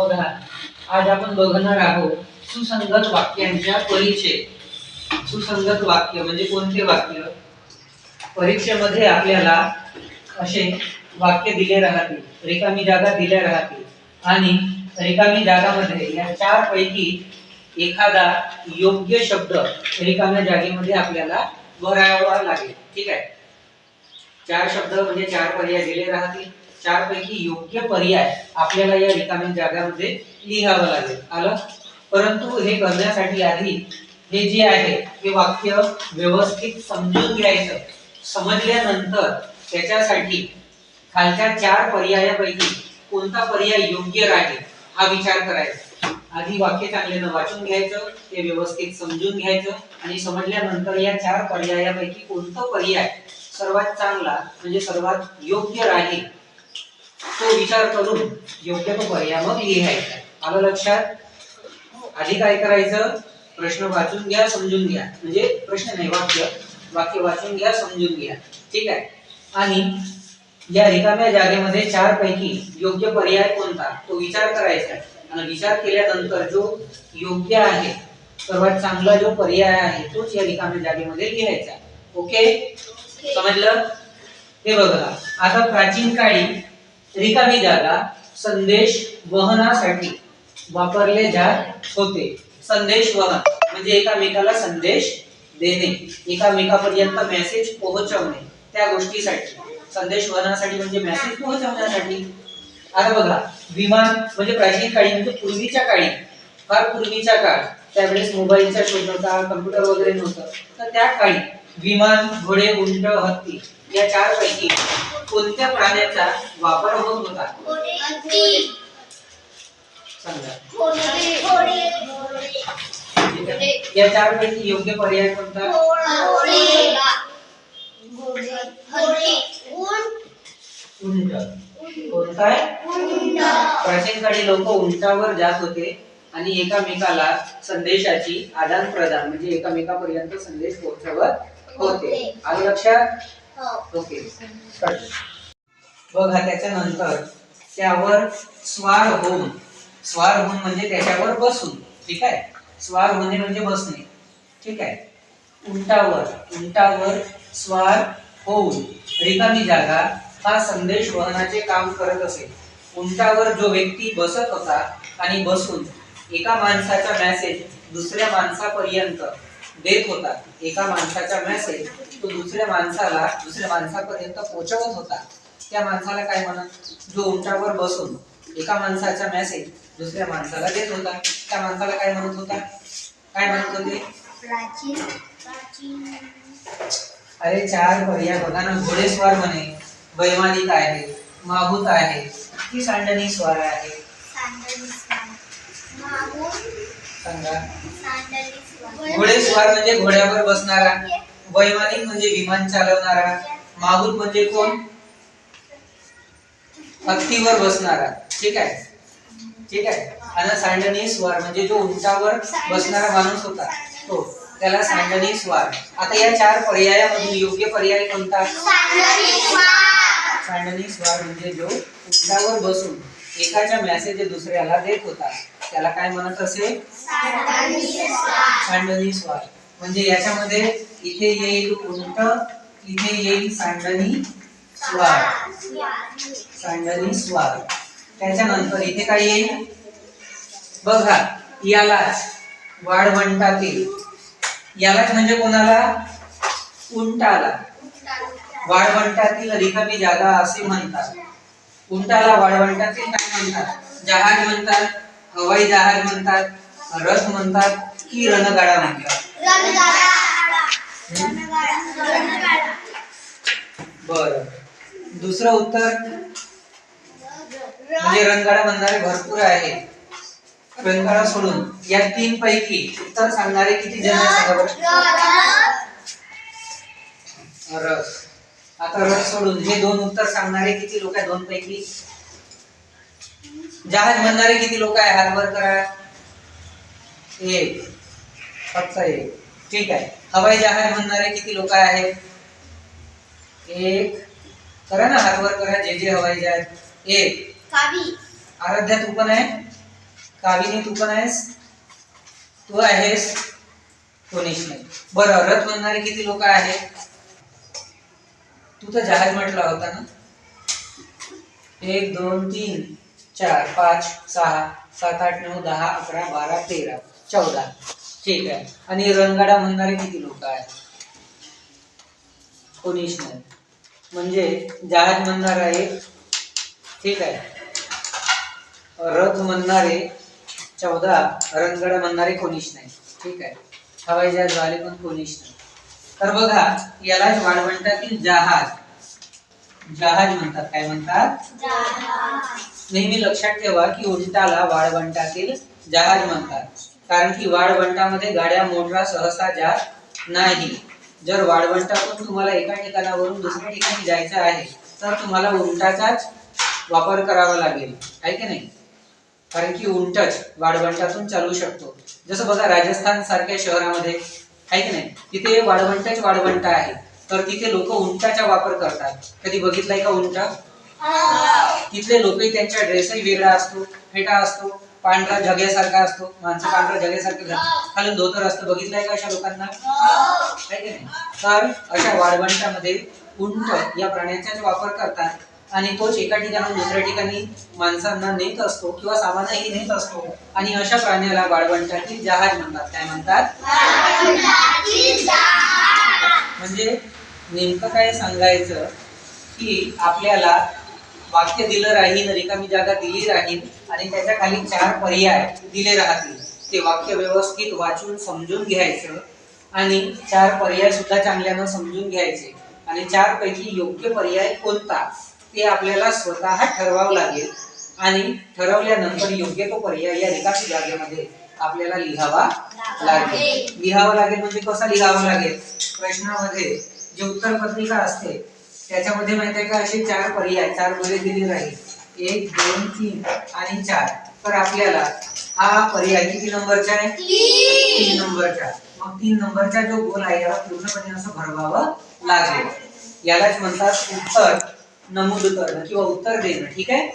बघा, आज आपण बघणार आहोत सुसंगत वाक्यांचा परिचय. सुसंगत वाक्य म्हणजे कोणते वाक्य? परीक्षेमध्ये आपल्याला असे वाक्य दिले राहतील, रिकामी जागा दिल्या राहतील आणि रिकामी जागामध्ये या चार पैकी एखादा योग्य शब्द रिकाम्या जागेमध्ये आपल्याला भरावा लागेल. ठीक आहे. चार शब्द म्हणजे चार पर्याय दिले राहतील. चार पैकी योग्य पर्याय आपल्याला या रिकाम्या जागामध्ये लिहावं लागेल. आलं? परंतु हे करण्यासाठी आधी हे जे आहे हे वाक्य व्यवस्थित समजून घ्यायचं. समजल्यानंतर त्याच्यासाठी खालच्या चार पर्यायापैकी कोणता पर्याय योग्य राहील हा विचार करायचा. आधी वाक्य चांगल्यानं वाचून घ्यायचं, ते व्यवस्थित समजून घ्यायचं आणि समजल्यानंतर या चार पर्यायापैकी कोणता पर्याय सर्वात चांगला म्हणजे सर्वात योग्य राहील तो विचार करून योग्य तो पर्याय मग लिहायचा. आलं लक्षात? आधी काय करायचं? प्रश्न वाचून घ्या, समजून घ्या. म्हणजे प्रश्न नाही, वाक्य वाचून घ्या, समजून घ्या. ठीक आहे. आणि या रिकाम्या जागेमध्ये चार पैकी योग्य पर्याय कोणता तो विचार करायचा आणि विचार केल्यानंतर जो योग्य आहे, सर्वात चांगला जो पर्याय आहे तोच या रिकाम्या जागेमध्ये लिहायचा. ओके? समजलं? हे बघा, आता प्राचीन काळी रिकामी जागा संदेश वहनासाठी वापरले जात होते. संदेश वहन म्हणजे एकामेकाला संदेश देणे, एकामेकापर्यंत मेसेज पोहोचवणे, त्या गोष्टीसाठी संदेश वहनासाठी म्हणजे मेसेज पोहोचवण्यासाठी. आता बघा, विमान म्हणजे प्राचीन काळी म्हणजे पूर्वीच्या काळी, फार पूर्वीच्या काळ, त्यावेळेस मोबाईलचा शोध नव्हता, कम्प्युटर वगैरे नव्हतं, तर त्या काळी विमान, घोडे, उंट, हत्ती या चार पैकी कोणत्या प्राण्याचा वापर होत होता? या चार पैकी योग्य पर्याय कोणता? उंट. कोणता? प्राचीन काळी लोक उंटावर जात होते आणि एकामेकाला संदेशाची आदान प्रदान म्हणजे एकामेकापर्यंत संदेश पोहोचवत होते. आलं लक्षात? ओके. बघा, त्याच्यानंतर त्यावर स्वार होऊन, स्वार होऊन म्हणजे त्याच्यावर बसून. ठीक आहे. स्वार होणे म्हणजे बसणे. ठीक आहे. उंटावर स्वार होऊन रिकामी जागा हा संदेश वहनाचे काम करत असे. उंटावर जो व्यक्ती बसत होता आणि बसून एका माणसाचा मेसेज दुसऱ्या माणसापर्यंत देत होता, एका माणसाचा मेसेज तो दुसऱ्या माणसापर्यंत पोहोचवत होता, त्या माणसाला काय म्हणत? जो उंटावर बसून एका माणसाचा मेसेज दुसऱ्या माणसाला देत होता, त्या माणसाला काय म्हणत होता? काय म्हणत होते? अरे चार पर्याय बघा ना. घोडेस्वार म्हणे, वैमानिक आहे, माहूत आहे की सांडणी स्वार आहे? सांगा. घोडेस्वार म्हणजे घोड्यावर बसणारा, वैमानिक म्हणजे विमान चालवणारा, माहूत म्हणजे कोण? हत्तीवर बसणारा. ठीक आहे. ठीक आहे. आणि सांडणी स्वार म्हणजे जो उंटावर बसणारा माणूस होता तो, त्याला सांडणी स्वार. आता या चार पर्यायामधून योग्य पर्याय कोणता? सांडणी स्वार म्हणजे जो उंटावर बसून एकाचा मेसेज दुसऱ्याला देत होता, त्याला काय म्हणत असे? सांडणी स्वार. म्हणजे याच्यामध्ये इथे येईल उंट, इथे येईल सांडणी स्वार. सांडणी स्वार. त्याच्यानंतर इथे काय येईल? बघा, यालाच वाळवंटातील, यालाच म्हणजे कोणाला? उंटाला. वाळवंटातील रिकामी जागा असे म्हणतात. उंटाला वाळवंटातील काय म्हणतात? जहाज म्हणतात, हवाई जहाज म्हणतात, रथ म्हणतात की रणगाडा म्हणतात? बरं. दुसरं उत्तर म्हणजे रणगाडा म्हणणारे भरपूर आहे. रणगाडा सोडून या तीन पैकी उत्तर सांगणारे किती जण आहेत? रथ. आता रथ सोडून हे दोन उत्तर सांगणारे किती लोक आहेत? दोन पैकी. जहाज म्हणणारे किती लोक आहे? हात वर करा. एक, फक्त एक. ठीक आहे. हवाई जहाज म्हणणारे किती लोक आहेत? एक. करा ना, हात वर करा. जे जे हवाई जहाज. एक. आराध्या तू पण आहे? काविनी तू पण आहेस, तू आहेस, कोणीच नाही. बरं, रथ म्हणणारे किती लोक आहेत? तू तर जहाज म्हटला होता ना. 1 2 3 4 5 6 7 8 9 10 11 12 13 14. ठीक आहे. आणि रणगाडा म्हणणारे किती लोक आहेत? कोणीच नाही. म्हणजे जहाज म्हणणारा एक, ठीक आहे, रथ म्हणणारे 14, रणगाडा म्हणणारे कोणीच नाही. ठीक आहे. हवाई जहाज वाले पण कोणीच नाही. तर बघा, यालाच वाळवंटातील जहाज म्हणतात. काय म्हणतात? नेहमी लक्षात ठेवा की उंटाला वाळवंटातील जहाज म्हणतात, कारण की वाळवंटामध्ये गाड्या मोटरा सहसा जात नाही. जर वाळवंटातून तुम्हाला एका ठिकाणावरून दुसऱ्या ठिकाणी जायचं आहे तर तुम्हाला उंटाचाच वापर करावा लागेल, आहे की नाही? कारण की उंटच वाळवंटातून चालू शकतो. जसं बघा, राजस्थान सारख्या शहरामध्ये, आहे की नाही, तिथे वाळवंट आहे, तर तिथे लोक उंटाचा वापर करतात. कधी बघितलाय का उंट? तिथले लोकही त्यांचा ड्रेसही वेगळा असतो, फेटा असतो, पांढरा झग्यासारखा असतो. माणसं पांढरा झग्यासारखं खालून धोतर असतं. बघितलंय का अशा लोकांना? आहे की नाही? तर अशा वाळवंटामध्ये उंट या प्राण्याचाच वापर करतात आणि तोच एका ठिकाणाहून दुसऱ्या ठिकाणी माणसांना नेत असतो किंवा सामानही नेत असतो. आणि अशा प्राण्याला वाळवंटातील जहाज म्हणतात. काय म्हणतात? म्हणजे नेमकं काय सांगायचं की आपल्याला वाक्य दिलं राहील, रिकामी जागा दिली राहील आणि त्याच्या खाली 4 पर्याय दिले राहतील. ते वाक्य व्यवस्थित वाचून समजून घ्यायचं आणि 4 पर्याय सुद्धा चांगल्यानं समजून घ्यायचे आणि 4 पैकी योग्य पर्याय कोणता ते आपल्याला स्वतः ठरवावं लागेल आणि ठरवल्यानंतर योग्य तो पर्याय या रिकामी जागेमध्ये आपल्याला लिहावा लागेल. म्हणजे कसा लिहावा लागेल? प्रश्नामध्ये जे उत्तर पत्रिका असते त्याच्यामध्ये माहिती आहे का, असे 4 पर्याय, 4 गोले दिले राहील, 1 2 3 आणि 4. तर आपल्याला हा पर्याय किती नंबरचा आहे? 3 नंबरचा. मग 3 नंबरचा जो गोल आहे याला पूर्णपणे असं भरवावं लागेल. यालाच म्हणतात उत्तर नमूद करणं किंवा उत्तर देणं. ठीक आहे.